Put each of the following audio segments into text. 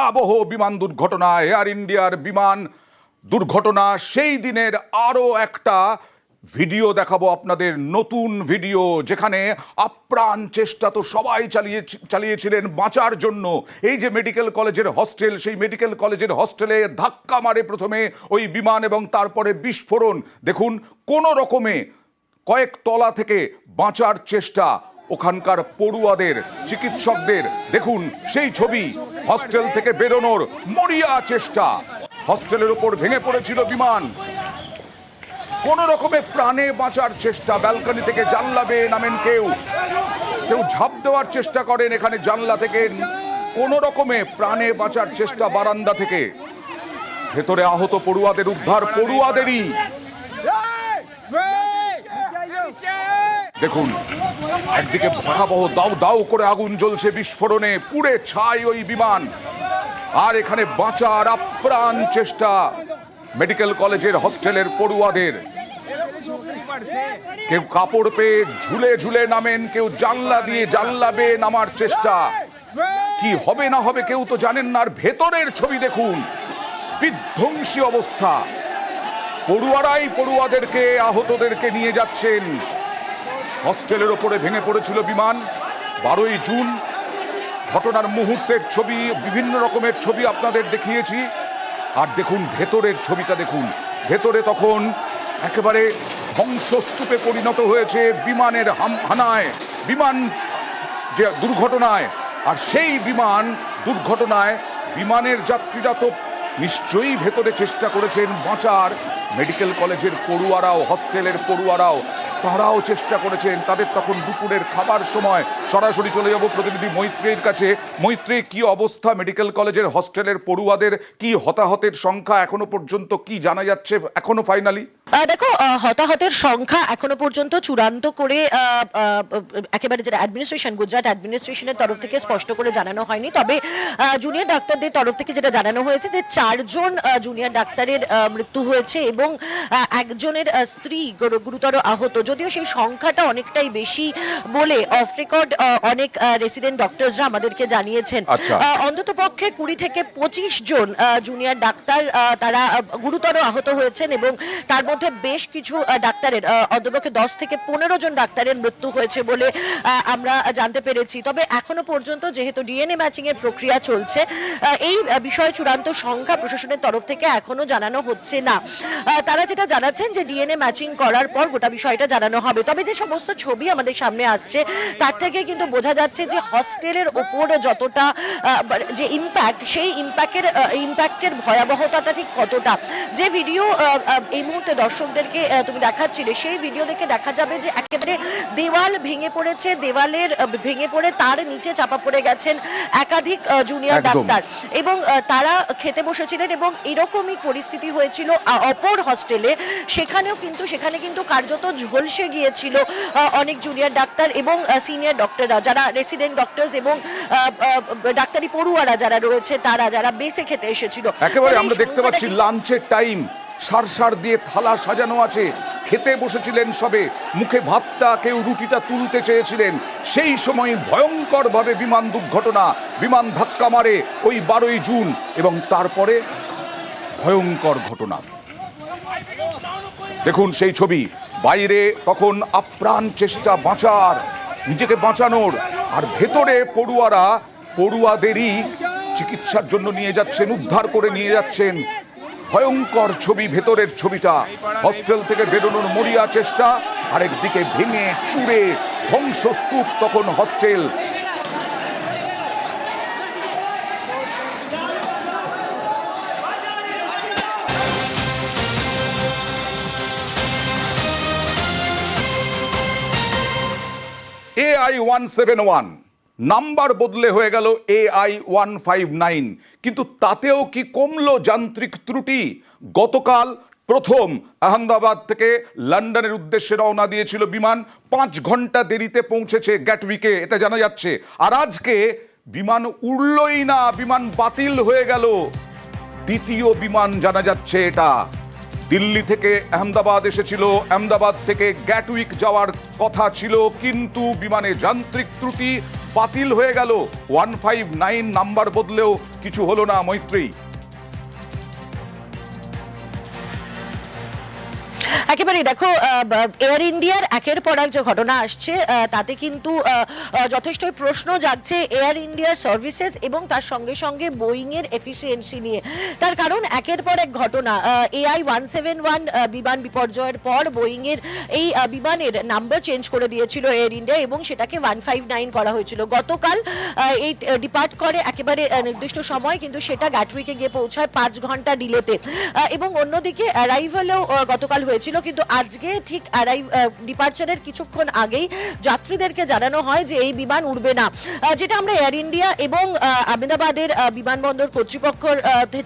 ভয়াবহ বিমান দুর্ঘটনা, এয়ার ইন্ডিয়ার বিমান দুর্ঘটনা। সেই দিনের আরও একটা ভিডিও দেখাবো আপনাদের, নতুন ভিডিও, যেখানে আপ্রাণ চেষ্টা তো সবাই চালিয়েছিলেন বাঁচার জন্য। এই যে মেডিকেল কলেজের হস্টেল, সেই মেডিকেল কলেজের হস্টেলে ধাক্কা মারে প্রথমে ওই বিমান এবং তারপরে বিস্ফোরণ। দেখুন, কোনো রকমে কয়েক তলা থেকে বাঁচার চেষ্টা ওখানকার পড়ুয়াদের, চিকিৎসকদের। দেখুন সেই ছবি, হস্টেল থেকে বেরোনোর মরিয়া চেষ্টা। হস্টেলের উপর ভেঙে পড়েছিল বিমান, কোন রকমে প্রাণে বাঁচার চেষ্টা। ব্যালকনি থেকে জানলা বেয়ে নামেন, কেউ ঝাঁপ দেওয়ার চেষ্টা করেন এখানে জানলা থেকে, কোন রকমে প্রাণে বাঁচার চেষ্টা বারান্দা থেকে। ভেতরে আহত পড়ুয়াদের উদ্ধার, পড়ুয়াদেরই। দেখুন, একদিকে ভয়াবহ দাউ দাউ করে আগুন জ্বলছে, বিস্ফোরণে পুড়ে ছাই ওই বিমান, আর এখানে বাঁচার আপ্রাণ চেষ্টা মেডিকেল কলেজের হস্টেলের পড়ুয়াদের। কেউ কাপড় পেয়ে ঝুলে ঝুলে নামেন, কেউ জানলা দিয়ে জানলা বেয়ে নামার চেষ্টা। কি হবে না হবে কেউ তো জানেন না। আর ভেতরের ছবি দেখুন, বিধ্বংসী অবস্থা। পড়ুয়ারাই পড়ুয়াদেরকে, আহতদেরকে নিয়ে যাচ্ছেন। হস্টেলের ওপরে ভেঙে পড়েছিল বিমান 12ই জুন। ঘটনার মুহূর্তের ছবি, বিভিন্ন রকমের ছবি আপনাদের দেখিয়েছি। আর দেখুন ভেতরের ছবিটা, দেখুন ভেতরে তখন একেবারে ধ্বংসস্তূপে পরিণত হয়েছে বিমানের হানায়, বিমান যে দুর্ঘটনায়। আর সেই বিমান দুর্ঘটনায় বিমানের যাত্রীরা তো নিশ্চয়ই ভেতরে চেষ্টা করেছেন বাঁচার। মেডিকেল কলেজের পড়ুয়ারাও, হস্টেলের পড়ুয়ারাও, তারাও চেষ্টা করেছেন। তাদের তখন দুপুরের খাবার সময়। সরাসরি চলে যাব প্রতিনিধি মৈত্রীর কাছে। মৈত্রী, কি অবস্থা মেডিকেল কলেজের হস্টেলের পড়ুয়াদের? কি হতাহতের সংখ্যা এখনো পর্যন্ত কি জানা যাচ্ছে এখনো ফাইনালি? দেখো, হতাহতের সংখ্যা এখনো পর্যন্ত চূড়ান্ত করে একেবারে যেটা অ্যাডমিনিস্ট্রেশন, গুজরাট অ্যাডমিনিস্ট্রেশনের তরফ থেকে স্পষ্ট করে জানানো হয়নি। তবে জুনিয়র ডাক্তারদের তরফ থেকে যেটা জানানো হয়েছে যে 4 জন জুনিয়র ডাক্তারের মৃত্যু হয়েছে এবং একজনের স্ত্রী গুরুতর আহত। যদিও সেই সংখ্যাটা অনেকটাই বেশি বলে অফ রেকর্ড অনেক রেসিডেন্ট ডক্টরসরা আমাদেরকে জানিয়েছেন। অন্তত পক্ষে 20 থেকে 25 জন জুনিয়র ডাক্তার তারা গুরুতর আহত হয়েছেন এবং তার মধ্যে বেশ কিছু ডাক্তারের, অন্ততপক্ষে 10 থেকে 15 জন ডাক্তারের মৃত্যু হয়েছে বলে আমরা জানতে পেরেছি। তবে এখনো পর্যন্ত যেহেতু ডিএনএ ম্যাচিং এর প্রক্রিয়া চলছে, এই বিষয়ে চূড়ান্ত সংখ্যা প্রশাসনের তরফ থেকে এখনো জানানো হচ্ছে না। তারা যেটা জানাচ্ছেন যে ডিএনএ ম্যাচিং করার পর গোটা বিষয়টা জানানো হবে। তবে যে সমস্ত ছবি আমাদের সামনে আসছে তার থেকে কিন্তু বোঝা যাচ্ছে যে হস্টেলের ওপর যতটা যে ইম্প্যাক্ট, সেই ইম্প্যাক্টের ভয়াবহতাটা ঠিক কতটা। যে ভিডিও এই মুহূর্তে দর্শকদেরকে তুমি দেখাচ্ছিলে, সেই ভিডিও দেখে দেখা যাবে যে একেবারে দেওয়াল ভেঙে পড়েছে, দেওয়ালের ভেঙে পড়ে তার নিচে চাপা পড়ে গেছেন একাধিক জুনিয়র ডাক্তার এবং তারা খেতে বসেছিলেন এবং এরকমই পরিস্থিতি হয়েছিল অপর হস্টেলে। সেখানে কিন্তু কার্যত ঝলসে গিয়েছিল অনেক জুনিয়র ডাক্তার এবং সিনিয়র ডক্টররা, যারা রেসিডেন্ট ডক্টরস এবং ডাক্তারি পড়ুয়ারা যারা রয়েছে, তারা যারা বেসে খেতে এসেছিল। একেবারে আমরা দেখতে পাচ্ছি লাঞ্চের টাইম, সার দিয়ে থালা সাজানো আছে, খেতে বসেছিলেন সবে, মুখে ভাতটা, কেউ রুটিটা তুলতে চেয়েছিলেন। সেই সময় ভয়ঙ্করভাবে বিমান দুর্ঘটনা, বিমান ধাক্কা মারে ওই 12ই জুন এবং তারপরে ভয়ঙ্কর ঘটনা। দেখুন সেই ছবি, বাইরে তখন আপ্রাণ চেষ্টা বাঁচার, নিজেকে বাঁচানোর, আর ভেতরে পড়ুয়ারা পড়ুয়াদেরই চিকিৎসার জন্য নিয়ে যাচ্ছেন, উদ্ধার করে নিয়ে যাচ্ছেন। ভয়ঙ্কর ছবি, ভেতরের ছবিটা। হস্টেল থেকে বেরোনোর মরিয়া চেষ্টা, আরেকদিকে ভেঙে চুরে ধ্বংসস্তূপ তখন হস্টেল। AI 171 নাম্বার বদলে হয়ে গেল AI 159, কিন্তু তাতেও কি কমলো যান্ত্রিক ত্রুটি? গতকাল প্রথম আহমেদাবাদ থেকে লন্ডনের উদ্দেশ্যে রওনা দিয়েছিল বিমান, 5 ঘন্টা দেরিতে পৌঁছেছে গ্যাটউইকে, এটা জানা যাচ্ছে। আর আজকে বিমান উড়লই না, বিমান বাতিল হয়ে গেল। দ্বিতীয় বিমান জানা যাচ্ছে এটা। দিল্লি থেকে আহমেদাবাদ এসেছিল, আহমেদাবাদ থেকে গ্যাটউইক যাওয়ার কথা ছিল, কিন্তু বিমানে যান্ত্রিক ত্রুটি, বাতিল হয়ে গেল। 159 নাম্বার বদলেও কিছু হলো না মৈত্রী। একেবারে দেখো, এয়ার ইন্ডিয়ার একের পর এক যে ঘটনা আসছে তাতে কিন্তু যথেষ্ট প্রশ্ন জাগছে এয়ার ইন্ডিয়ার সার্ভিসেস এবং তার সঙ্গে সঙ্গে বোয়িং এর এফিসিয়েন্সি নিয়ে। তার কারণ একের পর এক ঘটনা, AI 171 বিমান বিপর্যয়ের পর বোয়িং এর এই বিমানের নাম্বার চেঞ্জ করে দিয়েছিল এয়ার ইন্ডিয়া এবং সেটাকে 159 করা হয়েছিল। গতকাল এই ডিপার্ট করে একেবারে নির্দিষ্ট সময়, কিন্তু সেটা গ্যাটউইকে গিয়ে পৌঁছায় 5 ঘন্টা ডিলেতে। এবং অন্যদিকে অ্যারাইভালও গতকাল হয়েছিল, কিন্তু আজকে ঠিক ডিপার্চারের কিছুক্ষণ আগেই যাত্রীদেরকে জানানো হয় যে এই বিমান উড়বে না। যেটা আমরা এয়ার ইন্ডিয়া এবং আহমেদাবাদের বিমানবন্দর কর্তৃপক্ষের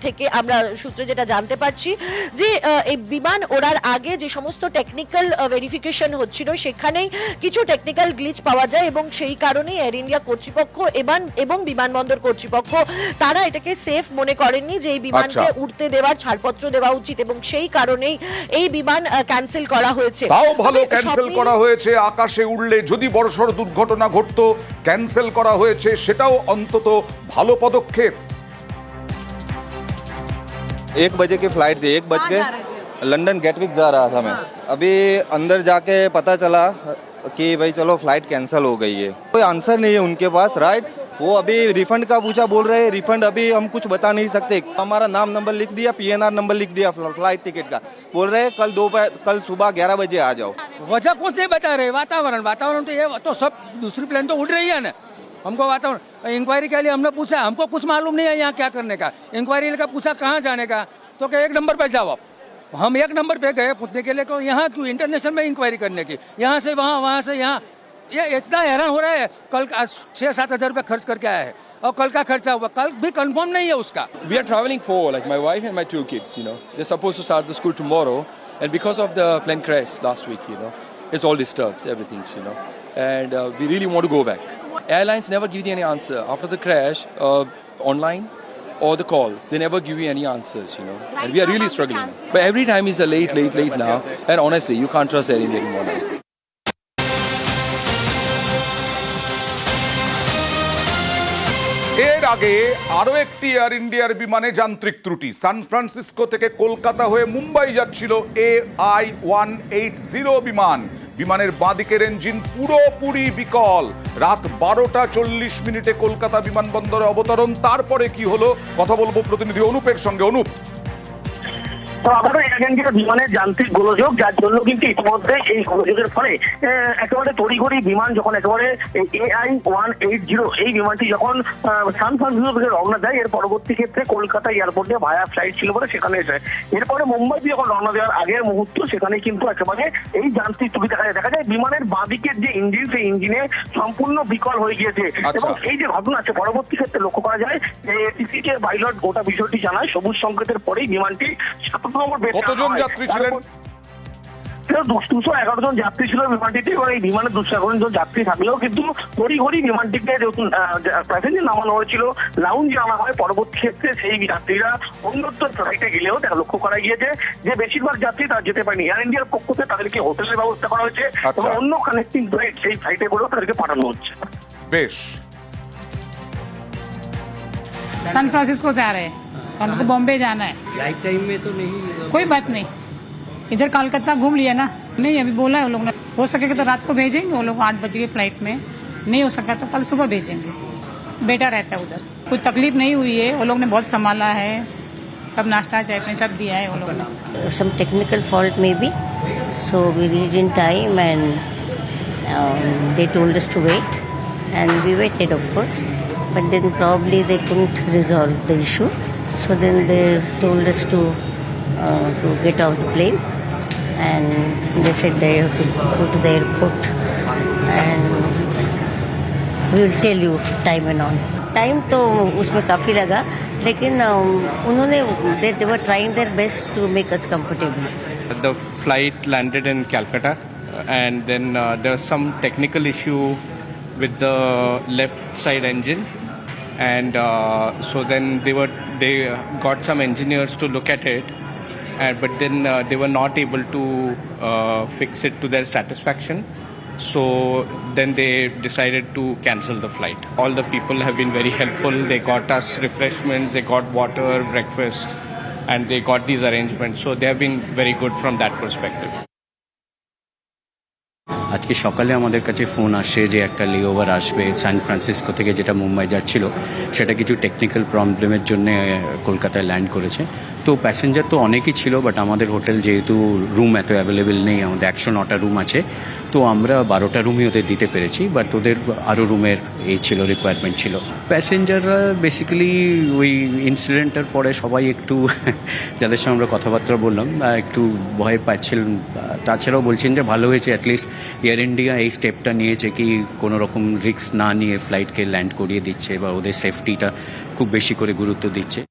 থেকে আমরা সূত্রে যেটা জানতে পারছি যে এই বিমান ওড়ার আগে যে সমস্ত টেকনিক্যাল ভেরিফিকেশন হচ্ছিল সেখানেই কিছু টেকনিক্যাল গ্লিচ পাওয়া যায় এবং সেই কারণেই এয়ার ইন্ডিয়া কর্তৃপক্ষ এবং বিমানবন্দর কর্তৃপক্ষ তারা এটাকে সেফ মনে করেননি যে এই বিমানকে উঠতে দেওয়ার ছাড়পত্র দেওয়া উচিত এবং সেই কারণেই এই বিমান ক্যান্সেল করা হয়েছে। তাও ভালো ক্যান্সেল করা হয়েছে। আকাশে উড়লে যদি বড়সড় দুর্ঘটনা ঘটতো, ক্যান্সেল করা হয়েছে, সেটাও অন্তত ভালো পদক্ষেপ। 1 बजे की फ्लाइट थी, 1 बज के लंदन गेटविक जा रहा था मैं। अभी अंदर जाके पता चला कि भाई चलो फ्लाइट कैंसिल हो गई है। कोई आंसर नहीं है उनके पास, राइट। वो अभी रिफंड का पूछा, बोल रहे हैं रिफंड अभी हम कुछ बता नहीं सकते। हमारा नाम नंबर लिख दिया, PNR नंबर लिख दिया फ्लाइट टिकट का, बोल रहे हैं कल सुबह 11 बजे आ जाओ। वजह कुछ नहीं बता रहे। वातावरण तो ये तो सब दूसरी प्लेन तो उड़ रही है ना। हमको वातावरण इंक्वायरी के लिए हमने पूछा, हमको कुछ मालूम नहीं है यहाँ क्या करने का। इंक्वायरी का पूछा कहाँ जाने का, तो क्या 1 नंबर पे जाओ आप। हम 1 नंबर पे गए पूछने के लिए, यहाँ क्यों इंटरनेशनल में इंक्वायरी करने की, यहाँ से वहाँ, वहाँ से यहाँ। ये इतना हैरान हो रहा है। कल 6-7 हज़ार रुपये खर्च करके आया है और कल का खर्चा हुआ, कल भी कंफर्म नहीं है उसका। We are traveling for like my wife and my 2 kids, you know. They're supposed to start the school tomorrow, and because of the plane crash last week, you know, it's all disturbed, everything's, you know. And we really want to go back. Airlines never give you any answer. After the crash, online or the calls, they never give you any answers, you know. And we are really struggling. But every time is a late now. And honestly, you can't trust anything anymore now. এর আগে আরো একটি air ইন্ডিয়ার বিমানে যান্ত্রিক ত্রুটি। San Francisco থেকে কলকাতা হয়ে মুম্বাই যাচ্ছিল AI 180 বিমান। বিমানের বাঁদিকের ইঞ্জিন পুরোপুরি বিকল। রাত 12টা 40 মিনিটে কলকাতা বিমানবন্দরে অবতরণ। তারপরে কি হলো, কথা বলবো প্রতিনিধি অনুপের সঙ্গে। অনুপ, তো আবারও এয়ার ইন্ডিয়া বিমানের যান্ত্রিক গোলযোগ, যার জন্য কিন্তু ইতিমধ্যে এই গোলযোগের ফলে একেবারে তড়িঘড়ি বিমান যখন একেবারে AI 180 এই বিমানটি যখন সান ফ্রান্সিসকো থেকে রওনা দেয়, এর পরবর্তী ক্ষেত্রে কলকাতা এয়ারপোর্টে ভায়া ফ্লাইট ছিল বলে সেখানে এসে এরপরে মুম্বাই দিয়ে যখন রওনা দেওয়ার আগের মুহূর্ত সেখানে কিন্তু একেবারে এই যান্ত্রিক ত্রুটি দেখা যায় বিমানের বাঁদিকের যে ইঞ্জিন, সেই ইঞ্জিনে সম্পূর্ণ বিকল হয়ে গিয়েছে। এবং এই যে ঘটনা আছে পরবর্তী ক্ষেত্রে লক্ষ্য করা যায় যে টিসিকে পাইলট গোটা বিষয়টি জানায়। সবুজ সংকেতের পরেই বিমানটি কতজন যাত্রী ছিলেন? 211 জন যাত্রী ছিল বিমানটিতে এবং এই বিমানে 211 জন যাত্রী থাকলেও কিন্তু তড়িঘড়ি বিমানটিকে প্যাসেঞ্জার নামানো হয়েছিল, লাউঞ্জে আনা হয়। পরবর্তী ক্ষেত্রে সেই যাত্রীরা অন্যত্র ফ্লাইটে গেলেও তারা লক্ষ্য করা গিয়েছে যে বেশিরভাগ যাত্রী তারা যেতে পারেনি। এয়ার ইন্ডিয়ার পক্ষ থেকে তাদেরকে হোটেলের ব্যবস্থা করা হয়েছে এবং অন্য কানেক্টিং ফ্লাইট সেই ফ্লাইটে করেও তাদেরকে পাঠানো হচ্ছে। বেশ, सान फ्रांसिस्को जा रहे हैं, हमको बॉम्बे जाना है। राइट टाइम में तो नहीं, कोई बात नहीं, इधर कलकत्ता घूम लिया ना। नहीं अभी बोला है वो लोग ने, हो सकेगा तो रात को भेजेंगे वो लोग 8 बजे की फ्लाइट में, नहीं हो सका तो कल सुबह भेजेंगे। बेटा रहता है उधर, कोई तकलीफ नहीं हुई है। वो लोग ने बहुत संभाला है, सब नाश्ता चाय पानी सब दिया है वो लोग ने। Some technical fault maybe, so we read in time and they told us to wait and we waited of course, but then probably they couldn't resolve the issue, so then they told us to get out the plane and they said they have to go to the airport and we will tell you time and all. Time तो उसमें काफ़ी लगा, लेकिन उन्होंने they were trying their best to make us comfortable. The flight landed in Calcutta and then there was some technical issue with the left side engine, and so then they got some engineers to look at it, but then they were not able to fix it to their satisfaction. So then they decided to cancel the flight. All the people have been very helpful. They got us refreshments, they got water, breakfast, and they got these arrangements. So they have been very good from that perspective. আজকে সকালে আমাদের কাছে phone আসে যে একটা layover আসবে San Francisco থেকে, যেটা মুম্বাই যাচ্ছিল, সেটা কিছু টেকনিক্যাল প্রবলেমের জন্য কলকাতায় ল্যান্ড করেছে। তো প্যাসেঞ্জার তো অনেকই ছিল, বাট আমাদের হোটেল যেহেতু রুম এত অ্যাভেলেবেল নেই, আমাদের 109টা রুম আছে, তো আমরা 12টা রুমই ওদের দিতে পেরেছি, বাট ওদের আরও রুমের এই ছিল, রিকোয়ারমেন্ট ছিল। প্যাসেঞ্জাররা বেসিক্যালি ওই ইনসিডেন্টের পরে সবাই একটু যাদের সঙ্গে আমরা কথাবার্তা বললাম একটু ভয় পাচ্ছিলেন। তাছাড়াও বলছেন যে ভালো হয়েছে অ্যাটলিস্ট এয়ার ইন্ডিয়া এই স্টেপটা নিয়েছে কি কোনো রকম রিস্ক না নিয়ে ফ্লাইটকে ল্যান্ড করিয়ে দিচ্ছে বা ওদের সেফটিটা খুব বেশি করে গুরুত্ব দিচ্ছে।